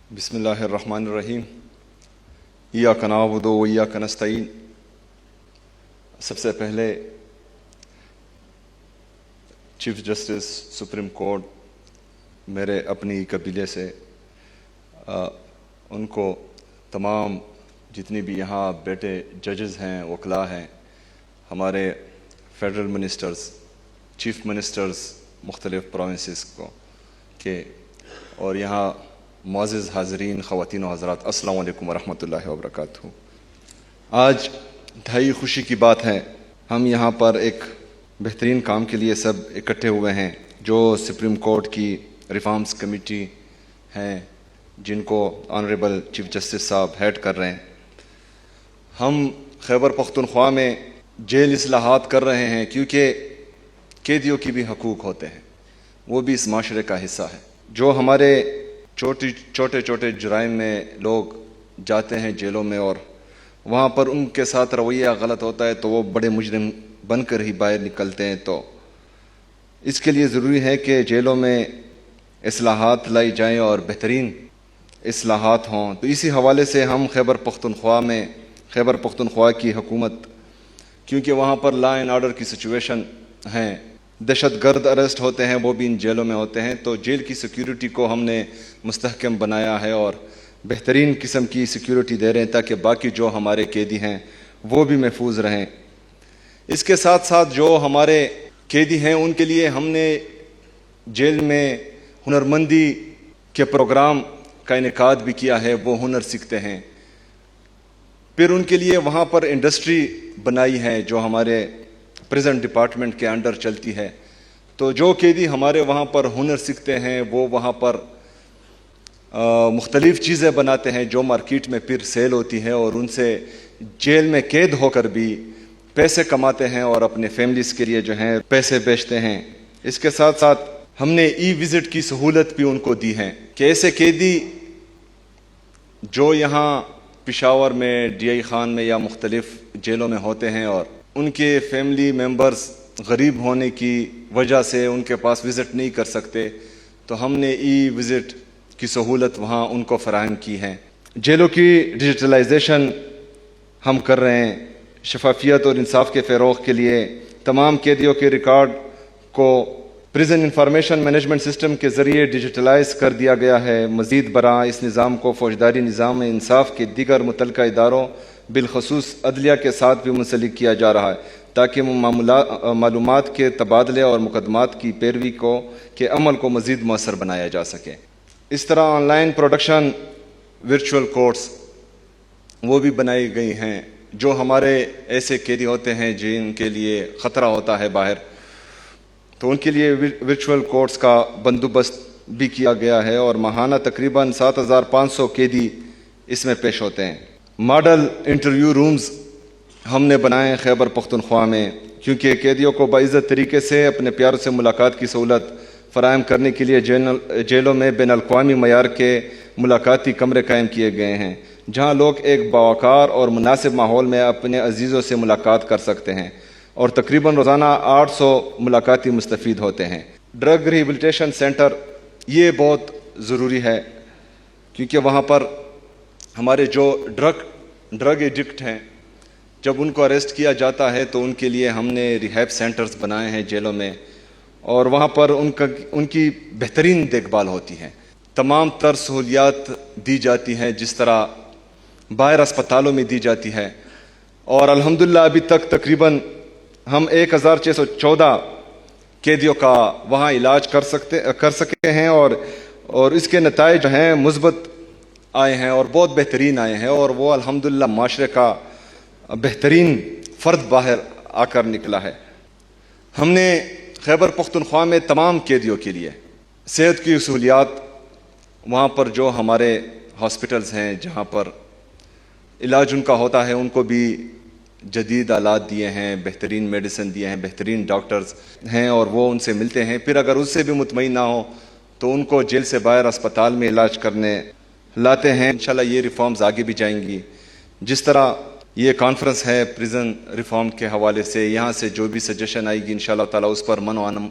بسم اللہ الرحمن الرحیم ایاک نعبد و ایاک نستعین۔ سب سے پہلے چیف جسٹس سپریم کورٹ میرے اپنی قبیلے سے ان کو تمام جتنی بھی یہاں بیٹے ججز ہیں، وکلاء ہیں، ہمارے فیڈرل منسٹرز، چیف منسٹرز مختلف پروونسز کو کہ اور یہاں معزز حاضرین، خواتین و حضرات، السلام علیکم ورحمۃ اللہ وبرکاتہ۔ آج انتہائی خوشی کی بات ہے، ہم یہاں پر ایک بہترین کام کے لیے سب اکٹھے ہوئے ہیں، جو سپریم کورٹ کی ریفارمز کمیٹی ہیں جن کو آنریبل چیف جسٹس صاحب ہیڈ کر رہے ہیں۔ ہم خیبر پختونخوا میں جیل اصلاحات کر رہے ہیں کیونکہ قیدیوں کی بھی حقوق ہوتے ہیں، وہ بھی اس معاشرے کا حصہ ہے۔ جو ہمارے چھوٹے جرائم میں لوگ جاتے ہیں جیلوں میں اور وہاں پر ان کے ساتھ رویہ غلط ہوتا ہے تو وہ بڑے مجرم بن کر ہی باہر نکلتے ہیں، تو اس کے لیے ضروری ہے کہ جیلوں میں اصلاحات لائی جائیں اور بہترین اصلاحات ہوں۔ تو اسی حوالے سے ہم خیبر پختونخوا کی حکومت، کیونکہ وہاں پر لا اینڈ آرڈر کی سچویشن ہیں، دہشت گرد اریسٹ ہوتے ہیں، وہ بھی ان جیلوں میں ہوتے ہیں، تو جیل کی سیکیورٹی کو ہم نے مستحکم بنایا ہے اور بہترین قسم کی سیکیورٹی دے رہے ہیں تاکہ باقی جو ہمارے قیدی ہیں وہ بھی محفوظ رہیں۔ اس کے ساتھ ساتھ جو ہمارے قیدی ہیں ان کے لیے ہم نے جیل میں ہنرمندی کے پروگرام کا انعقاد بھی کیا ہے، وہ ہنر سیکھتے ہیں۔ پھر ان کے لیے وہاں پر انڈسٹری بنائی ہے جو ہمارے پریزنٹ ڈپارٹمنٹ کے انڈر چلتی ہے، تو جو قیدی ہمارے وہاں پر ہنر سیکھتے ہیں وہ وہاں پر مختلف چیزیں بناتے ہیں جو مارکیٹ میں پھر سیل ہوتی ہے اور ان سے جیل میں قید ہو کر بھی پیسے کماتے ہیں اور اپنے فیملیز کے لیے جو ہیں پیسے بیچتے ہیں۔ اس کے ساتھ ساتھ ہم نے ای وزٹ کی سہولت بھی ان کو دی ہے کہ ایسے قیدی جو یہاں پشاور میں، ڈی آئی خان میں یا مختلف جیلوں میں ہوتے ہیں اور ان کے فیملی ممبرز غریب ہونے کی وجہ سے ان کے پاس وزٹ نہیں کر سکتے، تو ہم نے ای وزٹ کی سہولت وہاں ان کو فراہم کی ہے۔ جیلوں کی ڈیجیٹلائزیشن ہم کر رہے ہیں، شفافیت اور انصاف کے فروغ کے لیے تمام قیدیوں کے ریکارڈ کو پریزن انفارمیشن مینجمنٹ سسٹم کے ذریعے ڈیجیٹلائز کر دیا گیا ہے۔ مزید برآں اس نظام کو فوجداری نظام انصاف کے دیگر متعلقہ اداروں بالخصوص عدلیہ کے ساتھ بھی منسلک کیا جا رہا ہے تاکہ معلومات کے تبادلے اور مقدمات کی پیروی کے عمل کو مزید مؤثر بنایا جا سکے۔ اس طرح on line production virtual courts وہ بھی بنائی گئی ہیں، جو ہمارے ایسے قیدی ہوتے ہیں جن کے لیے خطرہ ہوتا ہے باہر، تو ان کے لیے ورچوئل کورٹس کا بندوبست بھی کیا گیا ہے اور ماہانہ تقریباً 7500 قیدی اس میں پیش ہوتے ہیں۔ ماڈل انٹرویو رومز ہم نے بنائے ہیں خیبر پختونخوا میں، کیونکہ قیدیوں کو باعزت طریقے سے اپنے پیاروں سے ملاقات کی سہولت فراہم کرنے کے لیے جیلوں میں بین الاقوامی معیار کے ملاقاتی کمرے قائم کیے گئے ہیں، جہاں لوگ ایک باوقار اور مناسب ماحول میں اپنے عزیزوں سے ملاقات کر سکتے ہیں اور تقریباً روزانہ 800 ملاقاتی مستفید ہوتے ہیں۔ ڈرگ ریہیبلیٹیشن سینٹر یہ بہت ضروری ہے، کیونکہ وہاں پر ہمارے جو ڈرگ ایڈکٹ ہیں، جب ان کو اریسٹ کیا جاتا ہے تو ان کے لیے ہم نے ریہیب سینٹرز بنائے ہیں جیلوں میں، اور وہاں پر ان کی بہترین دیکھ بھال ہوتی ہے، تمام تر سہولیات دی جاتی ہیں جس طرح باہر اسپتالوں میں دی جاتی ہے، اور الحمدللہ ابھی تک تقریباً ہم 1614 قیدیوں کا وہاں علاج کر سکے ہیں اور اس کے نتائج ہیں مثبت آئے ہیں اور بہت بہترین آئے ہیں، اور وہ الحمدللہ معاشرے کا بہترین فرد باہر آ کر نکلا ہے۔ ہم نے خیبر پختونخوا میں تمام قیدیوں کے لیے صحت کی سہولیات، وہاں پر جو ہمارے ہاسپٹلز ہیں جہاں پر علاج ان کا ہوتا ہے، ان کو بھی جدید آلات دیے ہیں، بہترین میڈیسن دیے ہیں، بہترین ڈاکٹرز ہیں اور وہ ان سے ملتے ہیں۔ پھر اگر اس سے بھی مطمئن نہ ہو تو ان کو جیل سے باہر اسپتال میں علاج کرنے لاتے ہیں۔ انشاءاللہ یہ ریفارمز آگے بھی جائیں گی۔ جس طرح یہ کانفرنس ہے پریزن ریفارم کے حوالے سے، یہاں سے جو بھی سجیشن آئے گی انشاءاللہ تعالی اس پر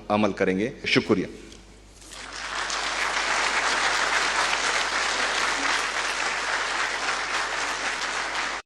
عمل کریں گے۔ شکریہ۔